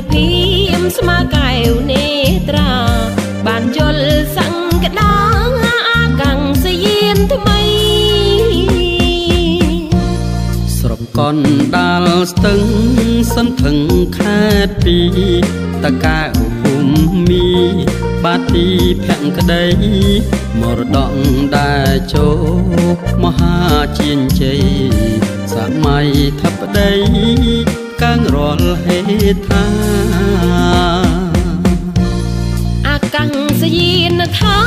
ភីមស្មាកែវនេត្រាបានយល់សង្កដាអាកាំងសយានថ្មីស្រុកកណ្ដាលស្ទឹងសន្ធឹងខេត្តពីតកែវភូមិបាទីភក្តីមរតកដែលចូលមហាជាជ័យសម័យធិបតីកាំងរាល់ហេថាអាកាំងសយានថា